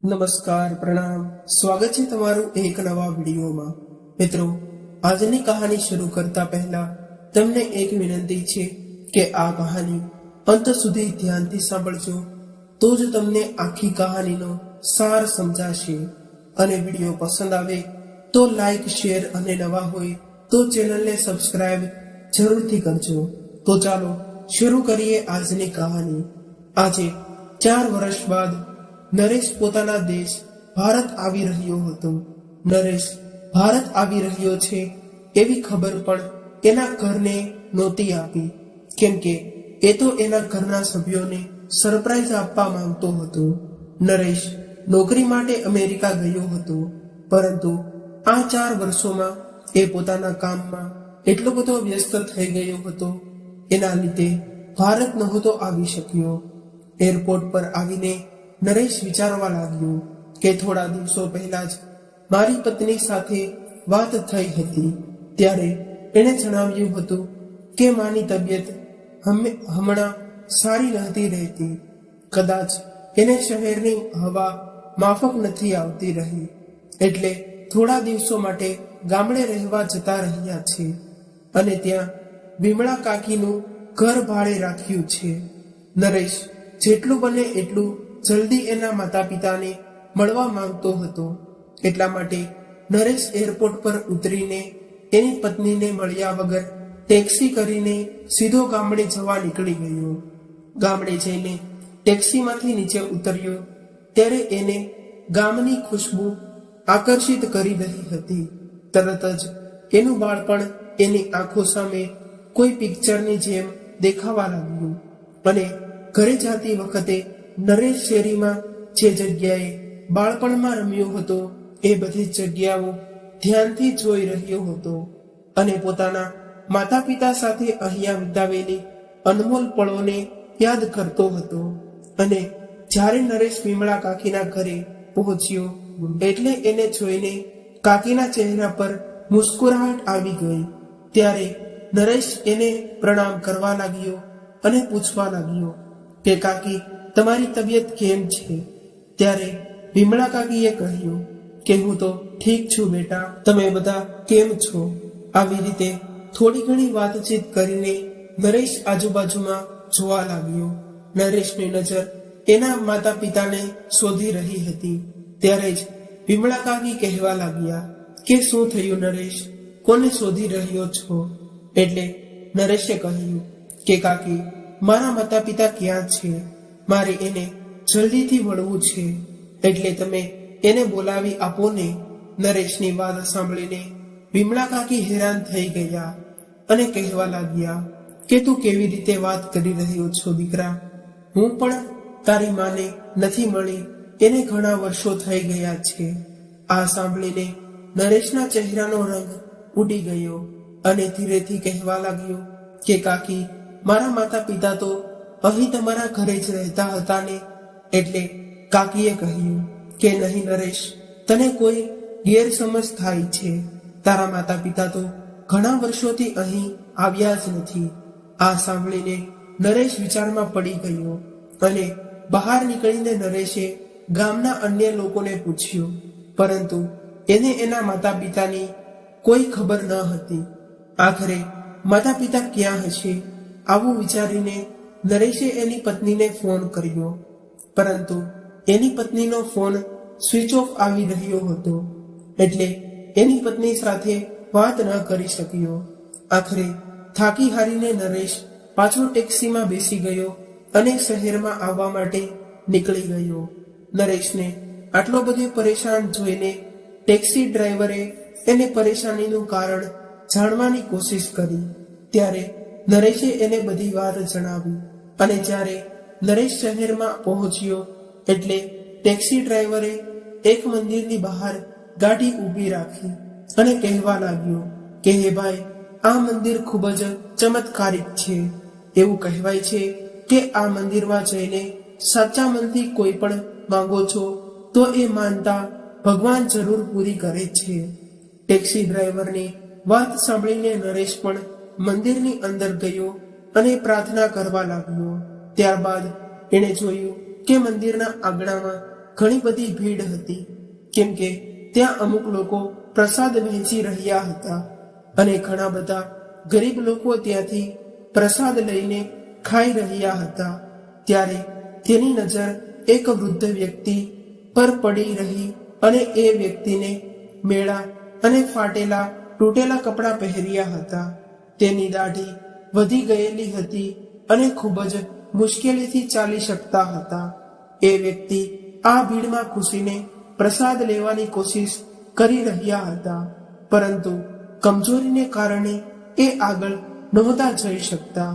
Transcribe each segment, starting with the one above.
નમસ્કાર, પ્રણામ, સ્વાગત છે તમારું એક નવા વિડીયોમાં। મિત્રો, આજની કહાની શરૂ કરતા પહેલા તમને એક વિનંતી છે કે આ કહાની અંત સુધી ધ્યાનથી સાંભળજો, તો જ તમને આખી કહાનીનો સાર સમજાશે। અને વિડીયો પસંદ આવે તો લાઈક, શેર અને નવા હોય તો ચેનલને સબસ્ક્રાઇબ જરૂરથી કરજો। તો ચાલો શરૂ કરીએ આજની કહાની। આજે 4 વર્ષ બાદ નરેશ પોતાના દેશ ભારત આવી રહ્યો હતો। નરેશ ભારત આવી રહ્યો છે એવી ખબર પણ એના ઘરને નહોતી આપી, કેમ કે એ તો એના ઘરના સભ્યોને સરપ્રાઈઝ આપવા માંગતો હતો। નરેશ નોકરી માટે અમેરિકા ગયો હતો, પરંતુ આ 4 વર્ષોમાં એ પોતાના કામમાં એટલો બધો વ્યસ્ત થઈ ગયો હતો, એના લીધે ભારત નહોતો આવી શક્યો। એરપોર્ટ પર આવીને નરેશ વિચારવા લાગ્યો કે થોડા દિવસો પહેલા જ મારી પત્ની સાથે વાત થઈ હતી, ત્યારે એણે જણાવ્યું હતું કે માની તબિયત હમણાં સારી નથી રહેતી। કદાચ એને શહેરની હવા માફક નથી આવતી રહી, એટલે થોડા દિવસો માટે ગામડે રહેવા જતા રહ્યા છે અને ત્યાં વિમળા કાકીનું ઘર ભાડે રાખ્યું છે। નરેશ જેટલું બને એટલું જલ્દી એના માતા પિતાને મળવા માંગતો હતો, એટલા માટે નરેશ એરપોર્ટ પર ઉતરીને એની પત્નીને મળ્યા વગર ટેક્સી કરીને સીધો ગામડે જવા નીકળી ગયો। ગામડે જઈને ટેક્સીમાંથી નીચે ઉતર્યો ત્યારે એને ગામની ખુશ્બુ આકર્ષિત કરી રહી હતી। તરત જ એનું બાળપણ એની આંખો સામે કોઈ પિક્ચરની જેમ દેખાવા લાગ્યું અને ઘરે જતી વખતે નરેશ શેરીમાં જે જગ્યાએ બાળપણમાં રમ્યો હતો એ બધી જગ્યાઓ ધ્યાનથી જોઈ રહ્યો હતો અને પોતાના માતા પિતા સાથે અહીંયા વિતાવેલી અનમોલ પળોને યાદ કરતો હતો। અને જ્યારે નરેશ વિમળા કાકીના ઘરે પહોંચ્યો એટલે એને જોઈને કાકીના ચહેરા પર મુસ્કુરાહટ આવી ગઈ। ત્યારે નરેશ એને પ્રણામ કરવા લાગ્યો અને પૂછવા લાગ્યો કે કાકી, તમારી તબિયત કેમ છે? ત્યારે વિમળા કાકીએ કહ્યું કે હું તો ઠીક છું બેટા, તમે બધા કેમ છો? આવી રીતે થોડી ઘણી વાતચીત કરીને નરેશ આજુબાજુમાં જોવા લાગ્યો। નરેશની નજર એના માતા પિતાને શોધી રહી હતી। ત્યારે જ વિમળા કાકી કહેવા લાગ્યા કે શું થયું નરેશ, કોને શોધી રહ્યો છો? એટલે નરેશે કહ્યું કે કાકી, મારા માતા પિતા ક્યાં છે? મારે એને જલ્દીથી મળવું છે, એટલે તમે એને બોલાવી આપો ને। નરેશની વાત સાંભળીને વિમળા કાકી હેરાન થઈ ગયા અને કહેવા લાગ્યા કે તું કેવી રીતે વાત કરી રહ્યો છો દીકરા? હું પણ તારી માને નથી મળી એને ઘણા વર્ષો થઈ ગયા છે। આ સાંભળીને નરેશના ચહેરાનો રંગ ઉડી ગયો અને ધીરેથી કહેવા લાગ્યો કે કાકી, મારા માતા પિતા તો અહીં તમારા ઘરે જ રહેતા હતા ને? એટલે કાકીએ કહ્યું કે નહીં નરેશ, તને કોઈ ગેરસમજ થાય છે। તારા માતા પિતા તો ઘણા વર્ષોથી અહીં આવ્યા જ નથી। આ સાંભળીને નરેશ વિચારમાં પડી ગયો અને બહાર નીકળીને નરેશે ગામના અન્ય લોકોને પૂછ્યું, પરંતુ એને એના માતા પિતાની કોઈ ખબર ન હતી। આખરે માતા પિતા ક્યાં હશે આવું વિચારીને નરેશે એની પત્નીને ફોન કર્યો, પરંતુ એની પત્નીનો ફોન સ્વિચ ઓફ આવી રહ્યો હતો, એટલે એની પત્ની સાથે વાત ન કરી શક્યો। આખરે થાકી હારીને નરેશ પાછો ટેક્સીમાં બેસી ગયો અને શહેરમાં આવવા માટે નીકળી ગયો। નરેશને આટલો બધો પરેશાન જોઈને ટેક્સી ડ્રાઈવરે એને પરેશાનીનું કારણ જાણવાની કોશિશ કરી। ત્યારે નરેશે એને બધી વાત જણાવી અને જ્યારે નરેશ શહેરમાં પહોંચ્યો એટલે ટેક્સી ડ્રાઈવરે એક મંદિરની બહાર ગાડી ઊભી રાખી અને કહેવા લાગ્યો કે હે ભાઈ, આ મંદિર ખૂબ જ ચમત્કારિક છે। એવું કહેવાય છે કે આ મંદિરમાં જઈને સાચા મનથી કોઈ પણ માંગો છો તો એ માનતા ભગવાન જરૂર પૂરી કરે છે। ટેક્સી ડ્રાઈવરની વાત સાંભળીને નરેશ પણ મંદિરની અંદર ગયો અને પ્રાર્થના કરવા લાગ્યો। ત્યારબાદ એણે જોયું કે મંદિરના આંગણામાં ઘણી બધી ભીડ હતી, કેમ કે ત્યાં અમુક લોકો પ્રસાદ વહેંચી રહ્યા હતા અને ઘણા બધા ગરીબ લોકો ત્યાંથી પ્રસાદ લઈને ખાઈ રહ્યા હતા. ત્યારે તેની નજર એક વૃદ્ધ વ્યક્તિ પર પડી રહી અને એ વ્યક્તિને મેળા અને ફાટેલા તૂટેલા કપડાં પહેર્યા હતા. તેની દાઢી વધી ગયેલી હતી અને ખૂબ જ મુશ્કેલીથી ચાલી શકતા હતા. એ વ્યક્તિ આ ભીડમાં ઘૂસીને પ્રસાદ લેવાની કોશિશ કરી રહ્યા હતા, પરંતુ કમજોરીને કારણે એ આગળ નહોતા જઈ શકતા.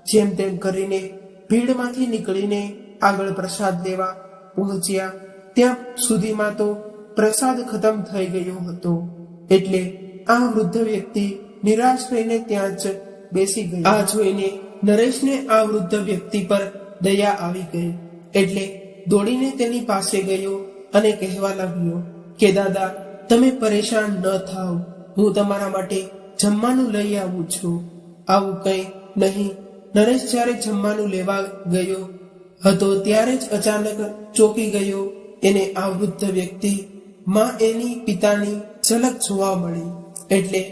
જેમ તેમ કરીને ભીડમાંથી નીકળીને આગળ પ્રસાદ લેવા પહોંચ્યા ત્યાં સુધીમાં તો પ્રસાદ ખતમ થઈ ગયો હતો. એટલે આ વૃદ્ધ વ્યક્તિ નિરાશ થઈને ત્યાં જ બેસી ગયો. આ જોઈને નરેશને આ વૃદ્ધ વ્યક્તિ પર દયા આવી ગઈ, એટલે દોડીને તેની પાસે ગયો અને કહેવા લાગ્યો કે દાદા, તમે પરેશાન ન થાઓ, હું તમારા માટે જમવાનું લઈ આવું છું. આવું કંઈ નહીં. નરેશ જ્યારે જમવાનું લેવા ગયો હતો ત્યારે જ અચાનક ચોંકી ગયો. એને આ વૃદ્ધ વ્યક્તિ માં એની પિતાની ઝલક જોવા મળી. એટલે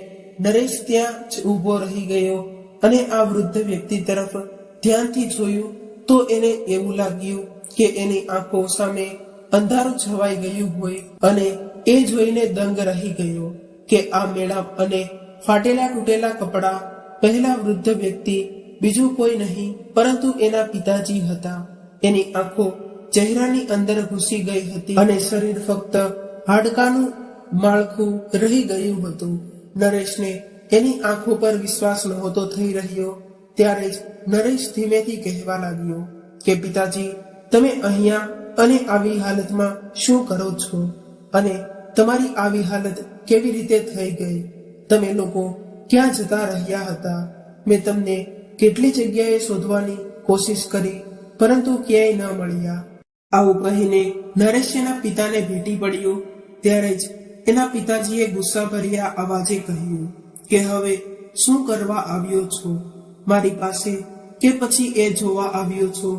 નરેશ ત્યાં જ ઊભો રહી ગયો અને આ વૃદ્ધ વ્યક્તિ તરફ ધ્યાનથી જોયું તો એને એવું લાગ્યું કે એની આંખો સામે અંધારું છવાઈ ગયું હોય અને એ જોઈને દંગ રહી ગયો કે આ મેળાપ અને ફાટેલા તૂટેલા કપડાં પહેલા વૃદ્ધ વ્યક્તિ બીજું કોઈ નહીં પરંતુ એના પિતાજી હતા. એની આંખો ચહેરાની અંદર ઘૂસી ગઈ હતી અને શરીર ફક્ત હાડકાનું માળખું રહી ગયું હતું. નરેશને એની આંખો પર વિશ્વાસ નહોતો થઈ રહ્યો. ત્યારે જ નરેશ ધીમેથી કહેવા લાગ્યો કે પિતાજી, તમે અહીંયા અને આવી હાલતમાં શું કરો છો? અને તમારી આવી હાલત કેવી રીતે થઈ ગઈ? તમે લોકો ક્યાં જતા રહ્યા હતા? મેં તમને કેટલી જગ્યાએ શોધવાની કોશિશ કરી પરંતુ ક્યાંય ન મળ્યા. આવું કહીને નરેશ એના પિતાને ભેટી પડ્યો. ત્યારે જ એના પિતાજીએ ગુસ્સાભર્યા અવાજે કહ્યું કે હવે શું કરવા આવ્યો છો મારી પાસે? કે પછી એ જોવા આવ્યો છો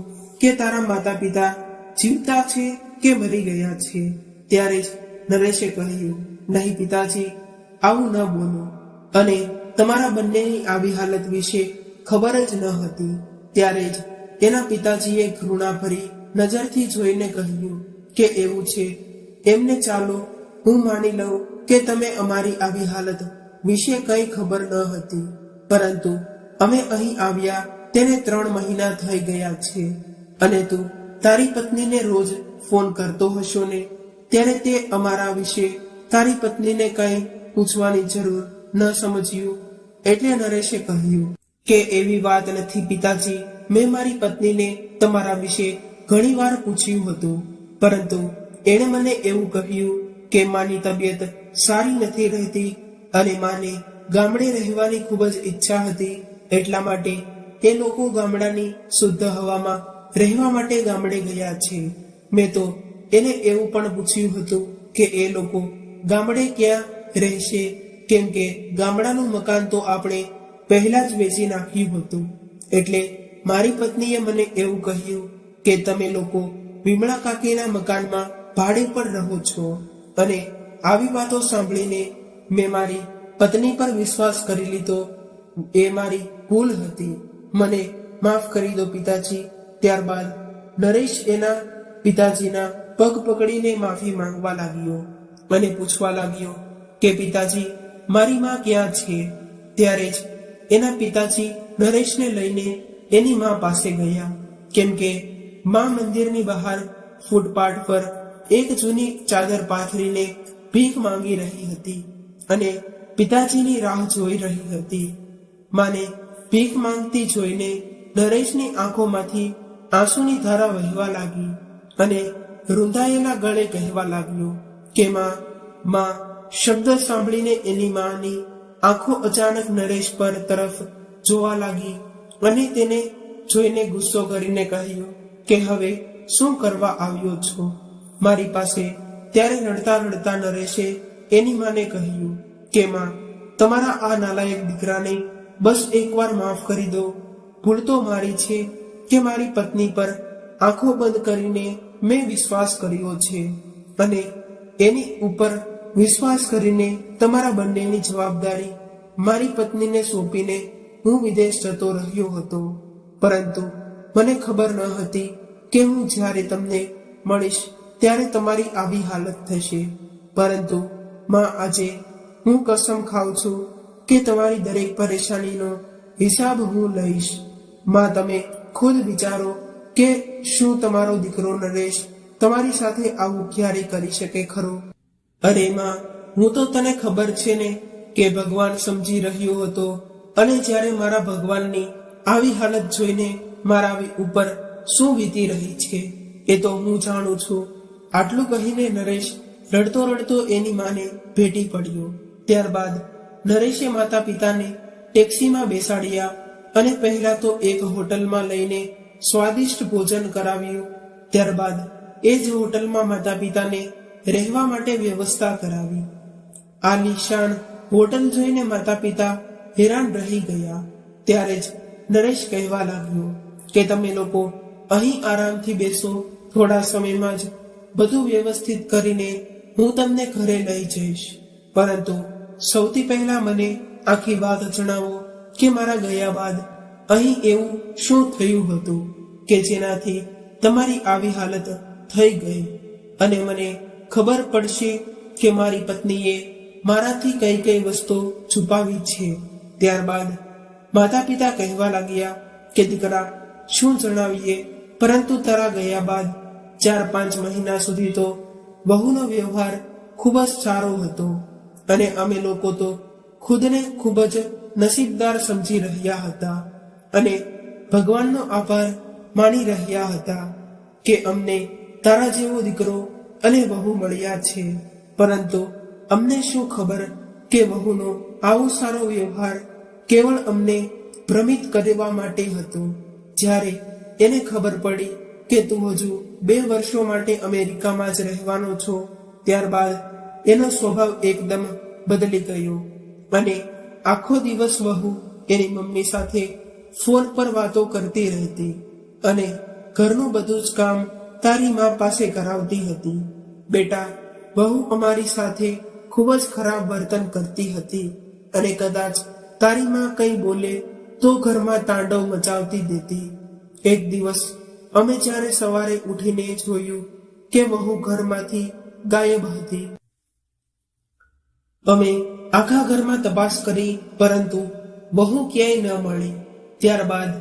કે તારા માતા પિતા જીવતા છે કે મરી ગયા છે? ત્યારે જ નરેશે કહ્યું, નહીં પિતાજી, આવું ન બોલો. અને તમારા બંનેની આવી હાલત વિશે ખબર જ ન હતી. ત્યારે જ તેના પિતાજીએ ઘૃણાભરી નજરથી જોઈને કહ્યું કે એવું છે, એમને ચાલો હું માની લઉં કે તમે અમારી આવી હાલત વિશે કંઈ ખબર ન હતી, પરંતુ અમે અહીં આવ્યા તેને 3 મહિના થઈ ગયા છે અને તું તારી પત્નીને રોજ ફોન કરતો હશો ને? ત્યારે તે અમારા વિશે તારી પત્નીને કંઈ પૂછવાની જરૂર ન સમજ્યું. એટલે નરેશે કહ્યું કે એવી વાત નથી પિતાજી, મેં મારી પત્નીને તમારા વિશે ઘણી વાર પૂછ્યું હતું, પરંતુ એણે મને એવું કહ્યું કે માની તબિયત સારી નથી રહેતી અને માને ગામડે રહેવાની ખૂબ જ ઈચ્છા હતી. એટલા માટે એ લોકો ગામડાની શુદ્ધ હવામાં રહેવા માટે ગામડે ગયા છે. મેં તો એને એવું પણ પૂછ્યું હતું કે એ લોકો ગામડે ક્યાં રહેશે, કેમ કે ગામડાનું મકાન તો આપણે પહેલા જ વેચી નાખ્યું હતું. એટલે મારી પત્નીએ મને એવું કહ્યું કે તમે લોકો વિમળા કાકીના મકાનમાં ભાડે પર રહો છો. અને આવી વાતો સાંભળીને મેં મારી પત્ની પર વિશ્વાસ કરી લીધો. એ મારી ભૂલ હતી, મને માફ કરી દો પિતાજી. ત્યારબાદ નરેશ એના પિતાજીના પગ પકડીને માફી માંગવા લાગ્યો અને પૂછવા લાગ્યો કે પિતાજી, મારી માં ક્યાં છે? ત્યારે જ એના પિતાજી નરેશને લઈને એની માં પાસે ગયા, કેમ કે માં મંદિરની બહાર ફૂટપાથ પર એક જૂની ચાદર પાથરીને ભીખ માંગી રહી હતી અને પિતાજીની રાહ જોઈ રહી હતી. માને ભીખ માંગતી જોઈને નરેશની આંખોમાંથી આંસુની ધારા વહેવા લાગી અને રૂંધાયેલા ગળે કહેવા લાગ્યો કે માં. શબ્દ સાંભળીને એની માની આંખો અચાનક નરેશ પર તરફ જોવા લાગી અને તેને જોઈને ગુસ્સો કરીને કહ્યું કે હવે શું કરવા આવ્યો છો મારી પાસે? ત્યારે રડતા રડતા નરેશે એની માને કહ્યું કે માં, તમારા આ નાલાયક દીકરાને બસ એકવાર માફ કરી દો. ભૂલ તો મારી છે કે મારી પત્ની પર આંખો બંધ કરીને મેં વિશ્વાસ કર્યો છે અને એની ઉપર વિશ્વાસ કરીને તમારા બંનેની જવાબદારી મારી પત્નીને સોંપીને હું વિદેશ જતો રહ્યો હતો. પરંતુ મને ખબર ન હતી કે હું જ્યારે તમને મળીશ ત્યારે તમારી આવી હાલત થશે. પરંતુ માં, આજે હું કસમ ખાઉં છું કે તમારી દરેક પરેશાનીનો હિસાબ હું લઈશ. માં, તમે ખુદ વિચારો કે શું તમારો દીકરો નરેશ તમારી સાથે આવું ક્યારે કરી શકે ખરો? અરે માં, હું તો તને ખબર છે ને કે ભગવાન સમજી રહ્યો હતો, અને જ્યારે મારા ભગવાનની આવી હાલત જોઈને મારા ઉપર શું વીતી રહી છે એ તો હું જાણું છું. આટલું કહીને નરેશ રડતો રડતો એની માને ભેટી પડ્યો. ત્યારબાદ નરેશે માતા પિતાને ટેક્સીમાં બેસાડ્યા અને પહેલા તો એક હોટલમાં લઈને સ્વાદિષ્ટ ભોજન કરાવ્યું. ત્યારબાદ એ જ હોટલમાં માતા પિતાને રહેવા માટે વ્યવસ્થા કરાવી. આલીશાન હોટલ જોઈને માતા પિતા હેરાન રહી ગયા. ત્યારે જ નરેશ કહેવા લાગ્યો કે તમે લોકો અહીં આરામથી બેસો, થોડા સમયમાં જ બધું વ્યવસ્થિત કરીને હું તમને ઘરે લઈ જઈશ. પરંતુ સૌથી પહેલા મને આખી વાત જણાવો કે મારા ગયા બાદ અહીં એવું શું થયું હતું કે જેનાથી તમારી આવી હાલત થઈ ગઈ, અને મને ખબર પડશે કે મારી પત્નીએ મારાથી કઈ કઈ વસ્તુ છુપાવી છે. ત્યારબાદ માતા પિતા કહેવા લાગ્યા કે દીકરા, શું જણાવીએ, પરંતુ તારા ગયા બાદ 4-5 મહિના સુધી તો વહુનો વ્યવહાર ખૂબ જ સારો હતો, અને અમે લોકો તો ખુદને ખૂબ જ નસીબદાર સમજી રહ્યા હતા અને ભગવાનનો આભાર માની રહ્યા હતા કે અમને તારા જેવો દીકરો અને વહુ મળ્યા છે. પરંતુ અમને શું ખબર કે વહુનો આવો સારો વ્યવહાર કેવળ અમને ભ્રમિત કરવા માટે હતો. જ્યારે એને ખબર પડી કે તું હજુ 2 વર્ષો માટે અમેરિકામાં જ રહેવાનો છો, ત્યારબાદ એનો સ્વભાવ એકદમ બદલી ગયો અને આખો દિવસ વહુ એની મમ્મી સાથે ફોન પર વાતો કરતી રહેતી અને ઘરનું બધું જ કામ તારી મા પાસે કરાવતી હતી. બેટા, વહુ અમારી સાથે ખૂબ જ ખરાબ વર્તન કરતી હતી અને કદાચ તારી મા કંઈ બોલે તો ઘરમાં તાંડવ મચાવતી દેતી. એક દિવસ અમે જ્યારે સવારે ઉઠીને જોયું કે વહુ ઘરમાંથી ગાયબ હતી. અમે આખા ઘરમાં તપાસ કરી, પરંતુ વહુ ક્યાંય ન મળી. ત્યારબાદ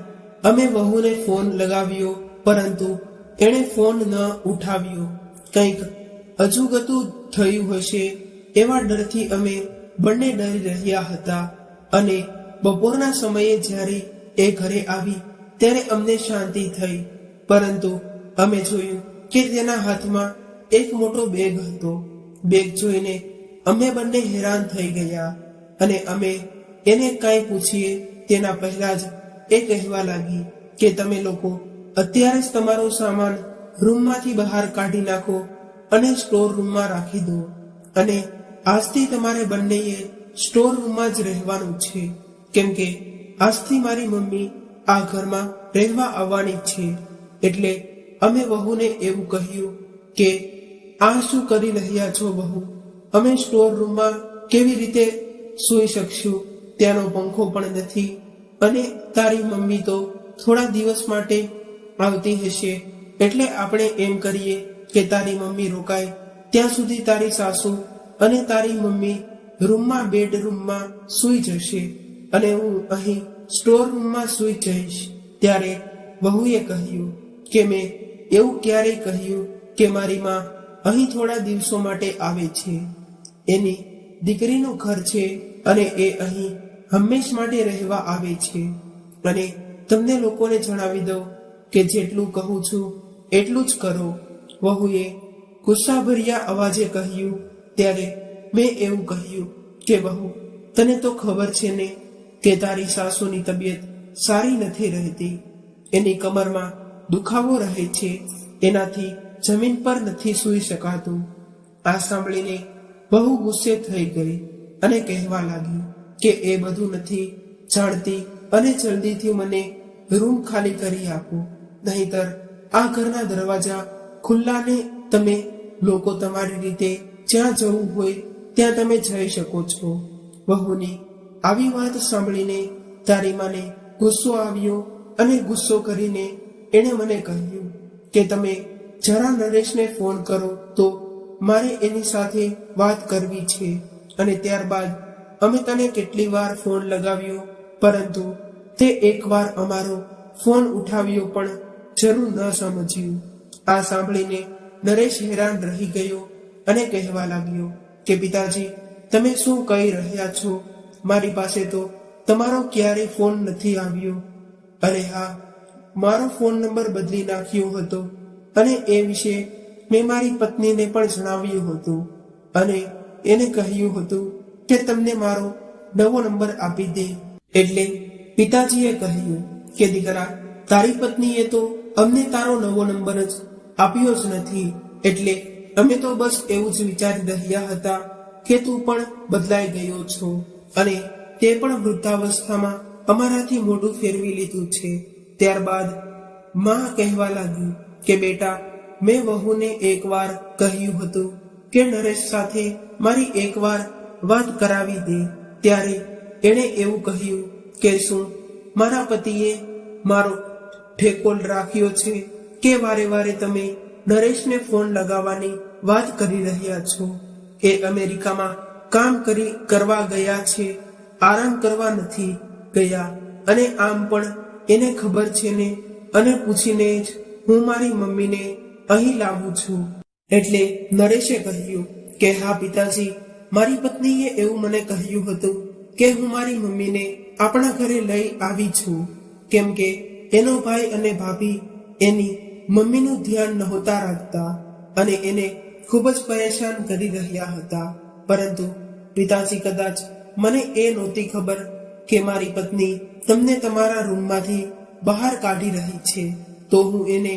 અમે વહુને ફોન લગાવ્યો, પરંતુ એણે ફોન ન ઉઠાવ્યો. કંઈક અજુગતું થયું હશે એવા ડરથી અમે બંને ડરી રહ્યા હતા. અને બપોરના સમયે જ્યારે એ ઘરે આવી ત્યારે અમને શાંતિ થઈ, પરંતુ અમે જોયું કે તેના હાથમાં એક મોટો બેગ હતો. બેગ જોઈને અમે બંને હેરાન થઈ ગયા અને અમે એને કાંઈ પૂછીએ તેના પહેલા જ એ કહેવા લાગી કે તમે લોકો અત્યારે જ તમારો સામાન રૂમમાંથી બહાર કાઢી નાખો અને સ્ટોર રૂમમાં રાખી દો, અને આજથી તમારે બંનેએ સ્ટોર રૂમમાં જ રહેવાનું છે, કેમ કે આજથી મારી મમ્મી આ ઘરમાં રહેવા આવવાની છે. એટલે અમે વહુને એવું કહ્યું કે આ શું કરી રહ્યા છો વહુ? અમે સ્ટોર રૂમમાં કેવી રીતે સૂઈ શકશું? ત્યાંનો પંખો પણ નથી, અને તારી મમ્મી તો થોડા દિવસ માટે આવતી હશે, એટલે આપણે એમ કરીએ કે તારી મમ્મી રોકાય ત્યાં સુધી તારી સાસુ અને તારી મમ્મી રૂમમાં બેડરૂમમાં સૂઈ જશે અને હું અહીં સ્ટોર રૂમમાં સૂઈ જઈશ. ત્યારે વહુએ કહ્યું કે મેં એવું ક્યારેય કહ્યું કે મારી માં અહીં થોડા દિવસો માટે આવે છે. એની દીકરીનું ઘર છે અને એ અહીં હંમેશ માટે રહેવા આવે છે. અને તમને લોકોને જણાવી દઉં કે જેટલું કહું છું એટલું જ કરો, વહુએ ગુસ્સાભર્યા અવાજે કહ્યું. ત્યારે મેં એવું કહ્યું કે વહુ, તને તો ખબર છે ને કે તારી સાસુની તબિયત સારી નથી રહેતી, એની કમરમાં દુખાવો રહે છે, એનાથી જમીન પર નથી સૂઈ શકાતું. આ સાંભળીને બહુ ગુસ્સે થઈ ગઈ અને કહેવા લાગી કે એ બધું નથી જાણતી અને જલ્દીથી મને રૂમ ખાલી કરી આપો, નહીતર આ ઘરના દરવાજા ખુલ્લા ને તમે લોકો તમારી રીતે જ્યાં જવું હોય ત્યાં તમે જઈ શકો છો. વહુની આવી વાત સાંભળીને તારી માને ગુસ્સો આવ્યો અને ગુસ્સો કરીને એણે મને કહ્યું કે તમે જરા નરેશને ફોન કરો તો મારે એની સાથે વાત કરવી છે. અને ત્યારબાદ અમે તને કેટલી વાર ફોન લગાવ્યો પરંતુ તે એકવાર અમારો ફોન ઉઠાવ્યો પણ જરૂર ન સમજ્યું. આ સાંભળીને નરેશ હેરાન રહી ગયો અને કહેવા લાગ્યો કે પિતાજી તમે શું કહી રહ્યા છો? મારી પાસે તો તમારો ક્યારેય ફોન નથી આવ્યો. અરે હા, મારો ફોન નંબર બદલી નાખ્યો હતો અને એ વિશે મેં મારી પત્નીને પણ જણાવ્યું હતું અને એને કહ્યું હતું કે તમને મારો નવો નંબર આપી દે. એટલે પિતાજીએ કહ્યું કે દીકરા, તારી પત્નીએ તો અમને તારો નવો નંબર જ આપ્યો જ નથી, એટલે અમે તો બસ એવું જ વિચારી રહ્યા હતા કે તું પણ બદલાઈ ગયો છો અને તે પણ વૃદ્ધાવસ્થામાં અમારાથી મોઢું ફેરવી લીધું છે. ત્યારબાદ માં કહેવા લાગી કે બેટા, મેં વહુને એકવાર કહ્યું હતું કે નરેશ સાથે મારી એકવાર વાત કરાવી દે. ત્યારે એણે એવું કહ્યું કે શું મારા પતિએ મારો ઠેકો રાખ્યો છે કે વારે વારે તમે નરેશને ફોન લગાવવાની વાત કરી રહ્યા છો? એ અમેરિકામાં કામ કરવા ગયા છે, આરામ કરવા નથી ગયા. અને આમ પણ એને ખબર છે ને, અને પૂછીને જ હું મારી મમ્મીને અહીં લાવું છું. એટલે નરેશે કહ્યું કે હા પિતાજી, મારી પત્નીએ એવું મને કહ્યું હતું કે હું મારી મમ્મીને આપણા ઘરે લઈ આવી છું, કેમ કે એનો ભાઈ અને ભાભી એની મમ્મીનું ધ્યાન નહોતા રાખતા અને એને ખૂબ જ પરેશાન કરી રહ્યા હતા. પરંતુ પિતાજી, કદાચ મને એ નહોતી ખબર કે મારી પત્ની તમને તમારા રૂમમાંથી બહાર કાઢી રહી છે, તો હું એને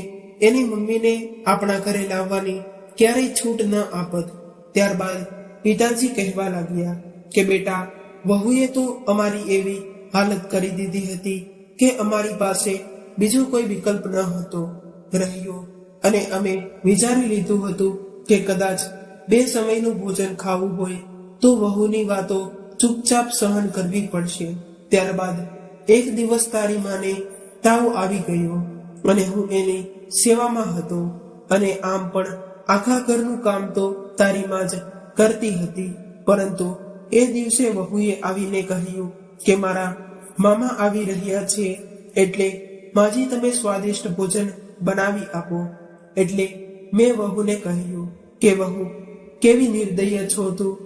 એની મમ્મીને આપણા ઘરે લાવવાની ક્યારેય છૂટ ન આપત. ત્યારબાદ પિતાજી કહેવા લાગ્યા કે બેટા, વહુએ તો અમારી એવી હાલત કરી દીધી હતી કે અમારી પાસે બીજો કોઈ વિકલ્પ ન હતો રહ્યો અને અમે વિચારી લીધું હતું કે કદાચ 2 સમયનું ભોજન ખાવું હોય તો વહુની વાતો ચૂપચાપ સહન કરવી પડશે. ત્યારબાદ એક દિવસ તારી માને તાવ આવી ગયો અને હું એની સેવામાં હતો અને આમ પણ આખા ઘરનું કામ તો તારી માં જ કરતી હતી. પરંતુ એ દિવસે વહુએ આવીને કહ્યું કે મારા મામા આવી રહ્યા છે, એટલે માજી તમે સ્વાદિષ્ટ ભોજન બનાવી આપો. એટલે મેં વહુને કહ્યું કે વહુ, કેવી નિર્દય છો તું,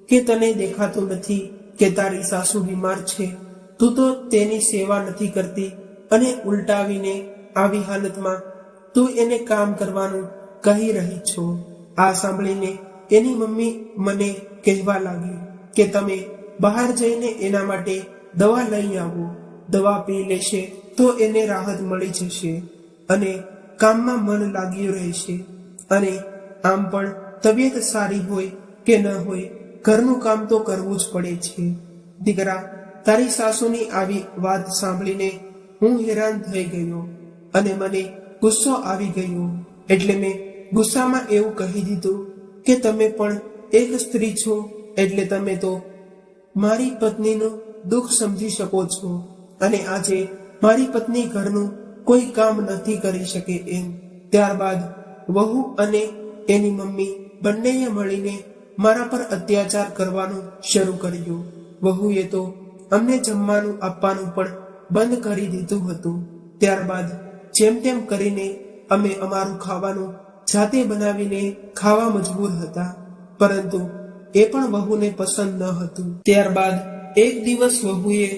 કે તને દેખાતું નથી કે તારી સાસુ બીમાર છે? તું તો તેની સેવા નથી કરતી અને ઉલટાવીને આવી હાલતમાં તું એને કામ કરવાનું કહી રહી છો. આ સાંભળીને એની મમ્મી મને કહેવા લાગી કે તમે બહાર જઈને એના માટે દવા લઈ આવો. દવા પી લેશે તો એને રાહત મળી જશે અને કામમાં મન લાગ્યું રહેશે. અને આમ પણ તબિયત સારી હોય કે ન હોય, ઘરનું કામ તો કરવું જ પડે છે. દીકરા, તારી સાસુની આવી વાત સાંભળીને હું હેરાન થઈ ગયો અને મને ગુસ્સો આવી ગયો. એટલે મેં ગુસ્સામાં એવું કહી દીધું કે તમે પણ એક સ્ત્રી છો, એટલે તમે તો મારી પત્નીનું દુઃખ સમજી શકો છો અને આજે મારી પત્ની ઘરનું કોઈ કામ નથી કરી શકે એમ. ત્યારબાદ વહુ અને એની મમ્મી બંનેએ મળીને મારા પર અત્યાચાર કરવાનું શરૂ કર્યું. વહુએ તો અમને જમવાનું આપવાનું પણ બંધ કરી દીધું હતું. ત્યારબાદ જેમ તેમ કરીને અમે અમારું ખાવાનું જાતે બનાવીને ખાવા મજબૂર હતા, પરંતુ એ પણ વહુને પસંદ ન હતું. ત્યારબાદ એક દિવસ વહુએ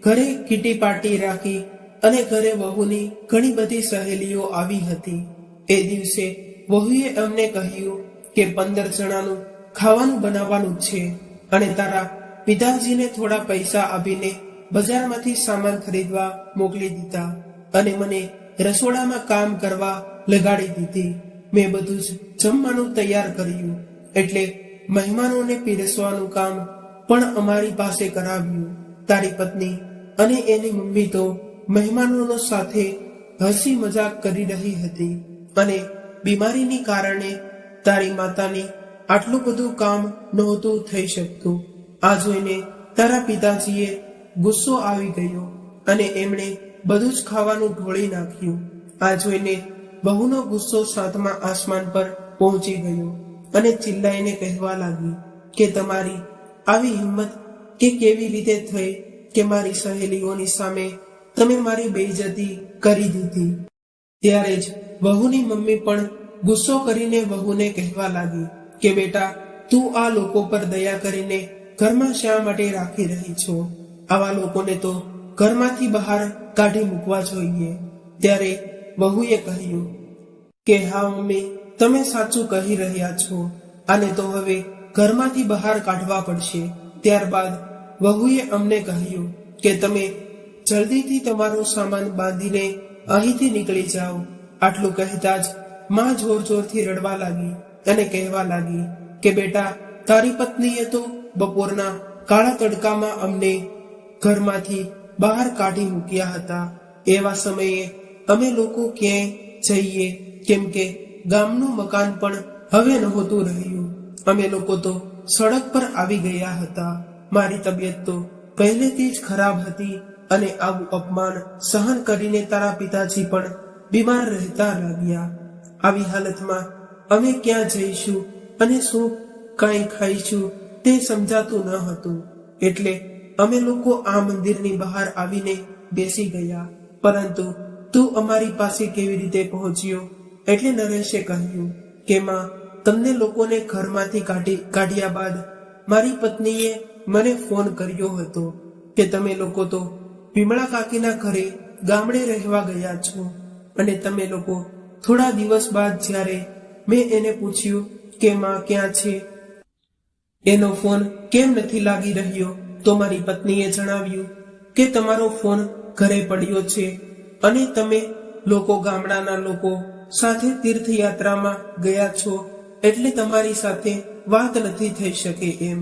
ઘરે કીટી પાર્ટી રાખી અને ઘરે વહુની ઘણી બધી સહેલીઓ આવી હતી. એ દિવસે વહુએ અમને કહ્યું કે 15 જણાનું ખાવાનું બનાવવાનું છે અને તારા પિતાજીને થોડા પૈસા આપીને બજારમાંથી સામાન ખરીદવા મોકલી દીધા અને મને રસોડામાં કામ કરવા લગાડી દીધી. મેં બધું જ જમવાનું તૈયાર કર્યું, એટલે મહેમાનોને પીરસવાનું કામ પણ અમારી પાસે કરાવ્યું. તારી પત્ની અને એની મમ્મી તો મહેમાનોનો સાથે હસી મજાક કરી રહી હતી અને બીમારીની કારણે તારી માતાને આટલું બધું કામ નહોતું થઈ શકતું. આ જોઈને તારા પિતાજીએ ગુસ્સો આવી ગયો અને એમણે બધું જ ખાવાનું ઢોળી નાખ્યું. આ જોઈને બહુનો ગુસ્સો સાતમા આસમાન પર પહોંચી ગયો અને ચિલ્લાઈને કહેવા લાગી કે તમારી આવી હિંમત કે કેવી રીતે થઈ કે મારી સહેલીઓની સામે તમે મારી બેઇજ્જતી કરી દીધી. ત્યારે જ વહુની મમ્મી પણ ગુસ્સો કરીને વહુને કહેવા લાગી કે બેટા, તું આ લોકો પર દયા કરીને ઘરમાં શા માટે રાખી રહી છો? આવા લોકોને તો ઘરમાંથી બહાર કાઢી મૂકવા જોઈએ. ત્યારે વહુએ કહ્યું કે હા મમ્મી, તમે સાચું કહી રહ્યા છો, આને તો હવે ઘરમાંથી બહાર કાઢવા પડશે. ત્યારબાદ વહુએ અમને કહ્યું કે તમે જલ્દીથી તમારો સામાન બાંધીને અહીંથી નીકળી જાઓ. આટલું કહેતા જ માં જોર જોરથી રડવા લાગી અને કહેવા લાગી કે બેટા, તારી પત્નીએ તો બપોરના કાળા તડકામાં અમને ઘરમાંથી બહાર કાઢી મૂક્યા હતા. એવા સમયે અમે લોકો ક્યાંય જઈએ, કેમ કે ગામનું મકાન પણ હવે નહોતું રહ્યું. અમે લોકો તો સડક પર આવી ગયા હતા. મારી તબિયત તો પહેલેથી જ ખરાબ હતી અને આવું અપમાન સહન કરીને તારા પિતાજી પણ બીમાર રહેતા લાગ્યા. આવી હાલતમાં અમે ક્યાં જઈશું અને શું કાંઈ ખાઈશું તે સમજાતું ન હતું. એટલે અમે લોકો આ મંદિરની બહાર આવીને બેસી ગયા. પરંતુ તું અમારી પાસે કેવી રીતે પહોંચ્યો? એટલે નરેશે કહ્યું કે માં, તમને લોકોને ઘરમાંથી કાઢ્યા બાદ મારી પત્નીએ મને ફોન કર્યો હતો કે તમે લોકો તો વિમળા કાકીના ઘરે ગામડે રહેવા ગયા છો અને તમે લોકો થોડા દિવસ બાદ જ્યારે મેં એને પૂછ્યું કે માં ક્યાં છે, એનો ફોન કેમ નથી લાગી રહ્યો, તો મારી પત્નીએ જણાવ્યું કે તમારો ફોન ઘરે પડ્યો છે અને તમે લોકો ગામડાના લોકો સાથે તીર્થયાત્રામાં ગયા છો એટલે તમારી સાથે વાત નથી થઈ શકે એમ.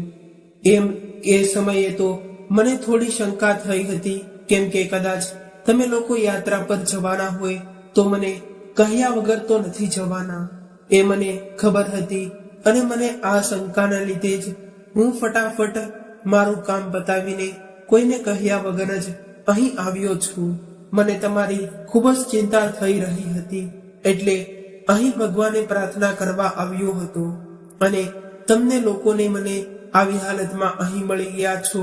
એ સમયે તો મને થોડી શંકા થઈ હતી, કેમ કે કદાચ તમે લોકો યાત્રા પર જવાના હોય તો મને કહ્યા વગર તો નથી જવાના. એ મને ખબર હતી અને મને આ શંકાના લીધે જ હું ફટાફટ મારું કામ બતાવીને કોઈને કહ્યા વગર જ અહીં આવ્યો છું. મને તમારી ખૂબ જ ચિંતા થઈ રહી હતી એટલે અહીં ભગવાને પ્રાર્થના કરવા આવ્યો હતો અને તમને લોકોને મને આવી હાલતમાં અહીં મળી ગયા છો.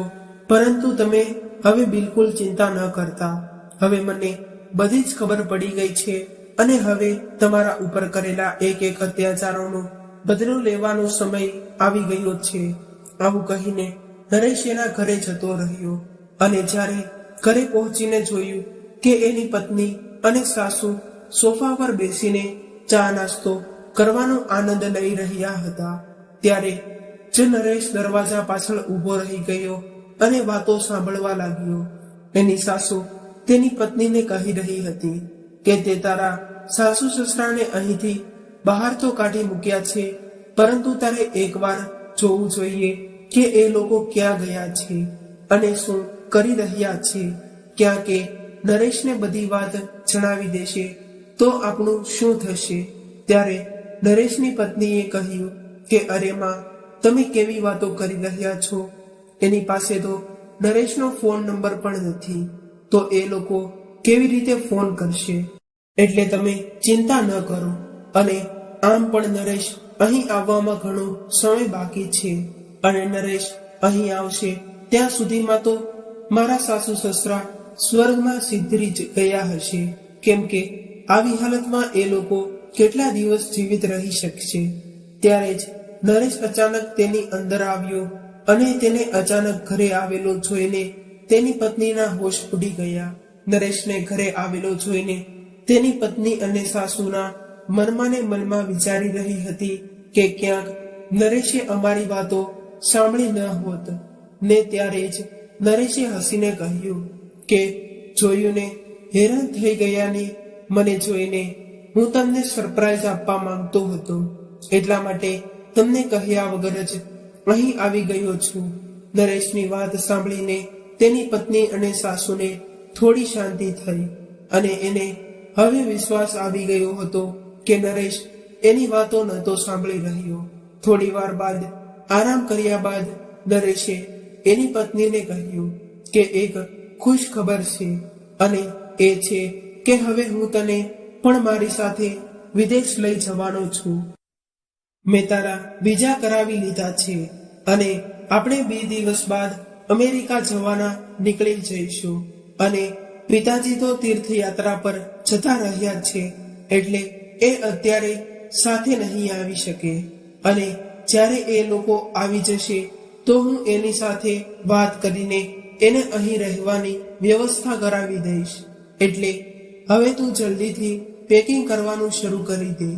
પરંતુ તમે હવે બિલકુલ ચિંતા ન કરતા. હવે મને બધી જ ખબર પડી ગઈ છે અને હવે તમારા ઉપર કરેલા એક એક અત્યાચારોનો બદલો લેવાનો સમય આવી ગયો છે. આવું કહીને નરેશ એના ઘરે જતો રહ્યો અને જ્યારે ઘરે પહોંચીને જોયું કે એની પત્ની અને સાસુ સોફા પર બેસીને ચા નાસ્તો કરવાનો આનંદ લઈ રહ્યા હતા. ત્યારે જ નરેશ દરવાજા પાછળ ઊભો રહી ગયો અને વાતો સાંભળવા લાગ્યો. એની સાસુ તેની પત્નીને કહી રહી હતી કે તે તારા સાસુ સસરાને અહીંથી બહાર તો કાઢી મૂક્યા છે, પરંતુ તારે એકવાર જોવું જોઈએ કે એ લોકો ક્યાં ગયા છે અને શું કરી રહ્યા છે. ક્યાં કે નરેશને બધી વાત જણાવી દેશે તો આપણું શું થશે? ત્યારે નરેશની પત્નીએ કહ્યું કે અરે માં, તમે કેવી વાતો કરી રહ્યા છો? એની પાસે તો નરેશનો ફોન નંબર પણ નથી, તો એ લોકો કેવી રીતે ફોન કરશે? એટલે તમે ચિંતા ન કરો. અને આમ પણ નરેશ અહીં આવવામાં ઘણો સમય બાકી છે અને નરેશ અહીં આવશે ત્યાં સુધીમાં તો મારા સાસુ સસરા સ્વર્ગમાં સિદ્ધરી જ ગયા હશે, કેમ કે આવી હાલતમાં એ લોકો કેટલા દિવસ જીવિત રહી શકશે. ત્યારે જ નરેશ અચાનક તેની અંદર આવ્યો અને તેને અચાનક ઘરે આવેલો જોઈને તેની પત્નીના હોશ ઉડી ગયા. નરેશને ઘરે આવેલો જોઈને તેની પત્ની અને સાસુના મનમાં ને મનમાં વિચારી રહી હતી કે ક્યાંક નરેશે અમારી વાતો સાંભળી ન હોત ને. ત્યારે જ નરેશે હસીને કહ્યું કે જોયું ને, હેરાન થઈ ગયા ને મને જોઈને. હું તમને સરપ્રાઈઝ આપવા માંગતો હતો, એટલા માટે તમને કહ્યા વગર જ અહીં આવી ગયો છું. નરેશની વાત સાંભળીને તેની પત્ની અને સાસુને થોડી શાંતિ થઈ અને એને હવે વિશ્વાસ આવી ગયો હતો કે નરેશ એની વાતો નહોતો સાંભળી રહ્યો. થોડી વાર બાદ આરામ કર્યા બાદ નરેશે એની પત્નીને કહ્યું કે એક ખુશ ખબર છે, અને એ છે કે હવે હું તને પણ મારી સાથે વિદેશ લઈ જવાનો છું. મેં તારા વિઝા કરાવી લીધા છે અને આપણે 2 દિવસ બાદ અમેરિકા જવાના નીકળી જઈશું. અને પિતાજી તો તીર્થયાત્રા પર જતા રહ્યા છે, એટલે એ અત્યારે સાથે નહીં આવી શકે. અને જ્યારે એ લોકો આવી જશે તો હું એની સાથે વાત કરીને એને અહીં રહેવાની વ્યવસ્થા કરાવી દઈશ. એટલે હવે તું જલ્દીથી પેકિંગ કરવાનું શરૂ કરી દે.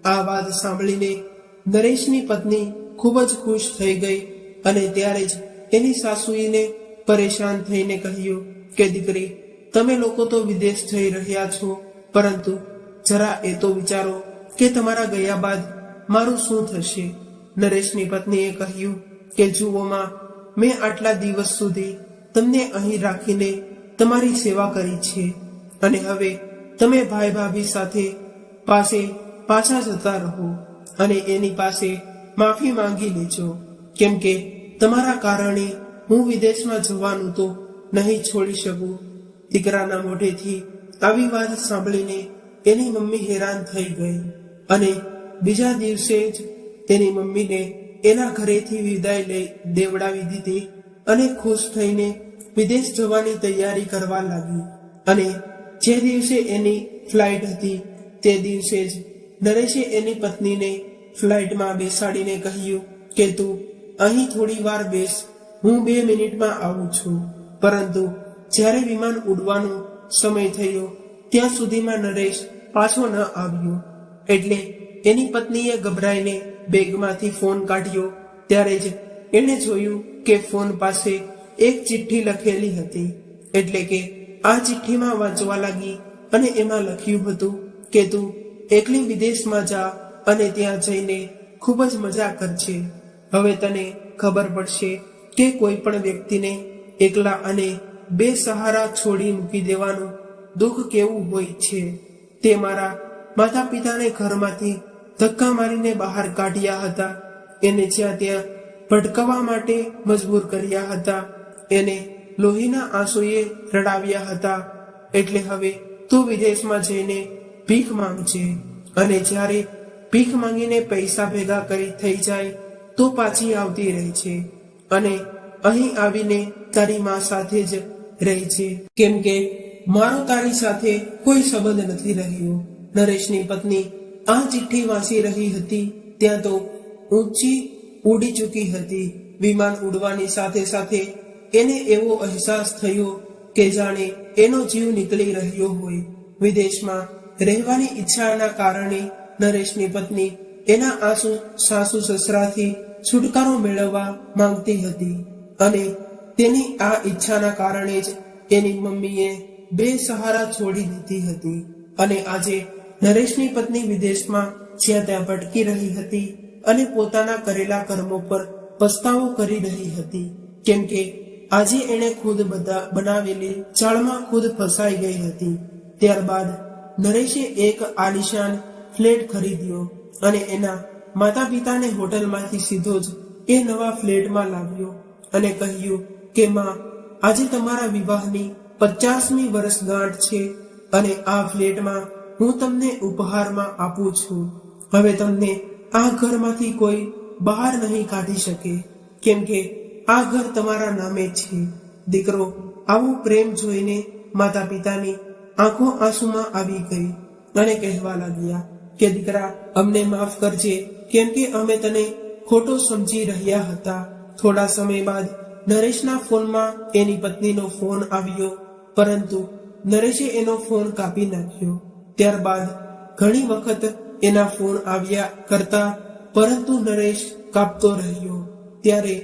આ વાત સાંભળીને નરેશની પત્ની ખૂબ જ ખુશ થઈ ગઈ અને ત્યારે જ એની સાસુઈને પરેશાન થઈને કહ્યું કે દીકરી, તમે લોકો તો વિદેશ જઈ રહ્યા છો, પરંતુ જરા એ તો વિચારો કે તમારા ગયા બાદ મારું શું થશે. નરેશની પત્નીએ કહ્યું કે જુઓમાં, મેં આટલા દિવસ સુધી તમને અહીં રાખીને તમારી સેવા કરી છે, અને હવે તમે ભાઈ ભાભી સાથે પાસે પાછા જતા રહો અને એની પાસે માફી માંગી લેજો, કેમ કે તમારા કારણે હું વિદેશમાં જવાનું તો નહીં છોડી શકું. દીકરાના મોઢેથી આવી વાત સાંભળીને એની મમ્મી હેરાન થઈ ગઈ અને બીજા દિવસે જ તેની મમ્મીને એના ઘરેથી વિદાય દેવડાવી દીધી અને ખુશ થઈને વિદેશ જવાની તૈયારી કરવા લાગી. અને જે દિવસે એની ફ્લાઇટ હતી તે દિવસે જ નરેશે એની પત્નીને ફ્લાઇટમાં બેસાડીને કહ્યું કે તું અહીં થોડી વાર બેસ, હું 2 મિનિટમાં આવું છું. પરંતુ જ્યારે વિમાન ઉડવાનો સમય થયો ત્યાં સુધીમાં નરેશ પાછો ન આવ્યો. એટલે એની પત્નીએ ગભરાઈને બેગમાંથી ફોન કાઢ્યો. ત્યારે જ એણે જોયું કે ફોન પાસે એક ચિઠ્ઠી લખેલી હતી. એટલે કે આ ચિઠ્ઠીમાં વાંચવા લાગી અને એમાં લખ્યું હતું કે તું એકલી વિદેશમાં જા અને ત્યાં જઈને ખૂબ જ મજા કરજે. હવે તને ખબર પડશે કે કોઈ પણ વ્યક્તિને એકલા અને બેસહારા છોડી મૂકી દેવાનું દુઃખ કેવું હોય છે. તે મારા માતા પિતાને ઘરમાંથી ધક્કા મારીને બહાર કાઢ્યા હતા, એને જ્યાં ત્યાં ભટકવા માટે મજબૂર કર્યા હતા, એને લોહીના આંસુએ રડાવ્યા હતા. એટલે હવે તું વિદેશમાં જઈને ભીખ માંગજે, અને જ્યારે ભીખ માંગીને પૈસા ભેગા કરી થઈ જાય તો પાછી આવતી રહે છે અને અહીં આવીને તારી મા સાથે જ રહી છે, કેમ કે મારો તારી સાથે કોઈ સંબંધ નથી રહ્યો. નરેશની પત્ની આ ચિઠ્ઠી વાંચી રહી હતી ત્યાં તો ઊંચી ઉડી ચૂકી હતી. વિમાન ઉડવાની સાથે સાથે એને એવો અહેસાસ થયો કે જાણે એનો જીવ નીકળી રહ્યો હોય. વિદેશમાં રહેવાની ઈચ્છાના કારણે નરેશની પત્ની એના સાસુ સસરાથી છુટકારો મેળવવા માંગતી હતી, અને તેની આ ઈચ્છાના કારણે જ એની મમ્મીએ બેસહારા છોડી દીધી હતી. અને આજે નરેશની પત્ની વિદેશમાં જ્યાં ત્યાં ભટકી રહી હતી અને પોતાના કરેલા કર્મો પર પસ્તાવો કરી રહી હતી, કેમ કે આજે એણે ખુદ બનાવેલી ચાળમાં ખુદ ફસાઈ ગઈ હતી. ત્યારબાદ નરેશે એક આલિશાન ફ્લેટ ખરીદ્યો અને એના માતા પિતાને હોટલમાંથી સીધો જ એ નવા ફ્લેટમાં લાવ્યો અને કહ્યું કે માં, આજે તમારા વિવાહની 50મી વર્ષગાંઠ છે અને આ ફ્લેટમાં હું તમને ઉપહારમાં આપું છું. હવે તમને આ ઘરમાંથી કોઈ બહાર નહીં કાઢી શકે, કેમ કે આ ઘર તમારા નામે છે. દીકરો આવો પ્રેમ જોઈને માતા પિતાની આંખો આંસુમાં આવી ગઈ અને કહેવા લાગ્યા કે દીકરા, અમને માફ કરજે, કેમ કે અમે તને ખોટો સમજી રહ્યા હતા. થોડા સમય બાદ નરેશના ફોનમાં એની પત્નીનો ફોન આવ્યો, પરંતુ નરેશે એનો ફોન કાપી નાખ્યો. ત્યારબાદ ઘણી વખત એના ફોન આવ્યા કરતા, પરંતુ નરેશ કાપતો રહ્યો. ત્યારે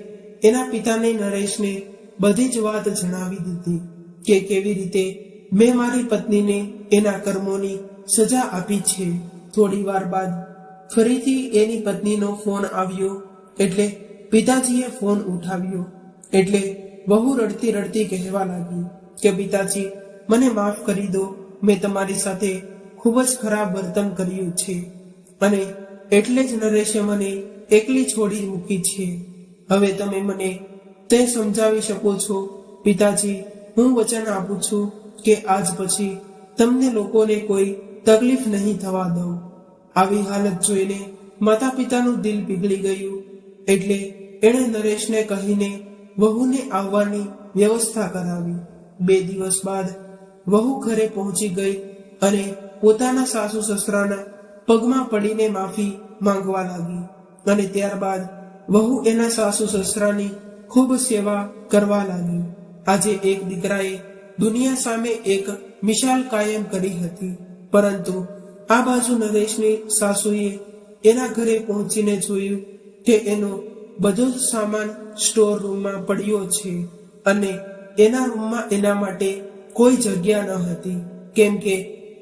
એના પિતાને નરેશને બધી જ વાત જણાવી દીધી કે કેવી રીતે મેં મારી પત્નીને એના કર્મોની સજા આપી છે. થોડી વાર બાદ ફરીથી એની પત્નીનો ફોન આવ્યો, એટલે પિતાજીએ ફોન ઉઠાવ્યો. એટલે બહુ રડતી રડતી કહેવા લાગી કે પિતાજી, મને માફ કરી દો, મેં તમારી સાથે ખૂબ જ ખરાબ વર્તન કર્યું છે અને એટલે જ નરેશે મને એકલી છોડી મૂકી છે. હવે તમે મને તે સમજાવી શકો છો? પિતાજી, હું વચન આપું છું કે આજ પછી તમને લોકોને કોઈ તકલીફ નહીં થવા દઉં. આવી હાલત જોઈને માતા પિતાનું દિલ પીગળી ગયું. એટલે એણે નરેશને કહીને વહુને આવવાની વ્યવસ્થા કરાવી. 2 દિવસ બાદ વહુ ઘરે પહોંચી ગઈ અને પોતાના સાસુ સસરાના પગમાં પડીને માફી માંગવા લાગી અને ત્યારબાદ વહુ એના સાસુ સસરાની ખૂબ સેવા કરવા લાગી. આજે એક દીકરાએ દુનિયા સામે એક મિસાલ કાયમ કરી હતી, પરંતુ આ બાજુ નરેશની સાસુએ એના ઘરે પહોંચીને જોયું કે એનો બધો જ સામાન સ્ટોર રૂમમાં પડ્યો છે અને એના રૂમમાં એના માટે કોઈ જગ્યા ન હતી, કેમ કે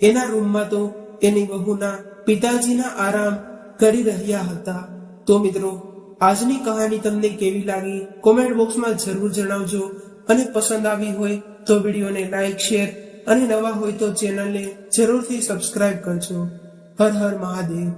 એના રૂમમાં તો એની વહુના પિતાજીના આરામ કરી રહ્યા હતા. તો મિત્રો, આજની કહાની તમને કેવી લાગી કોમેન્ટ બોક્સમાં જરૂર જણાવજો અને પસંદ આવી હોય તો વિડીયોને લાઈક, શેર અને નવા હોય તો ચેનલને જરૂરથી સબસ્ક્રાઇબ કરજો. હર હર મહાદેવ.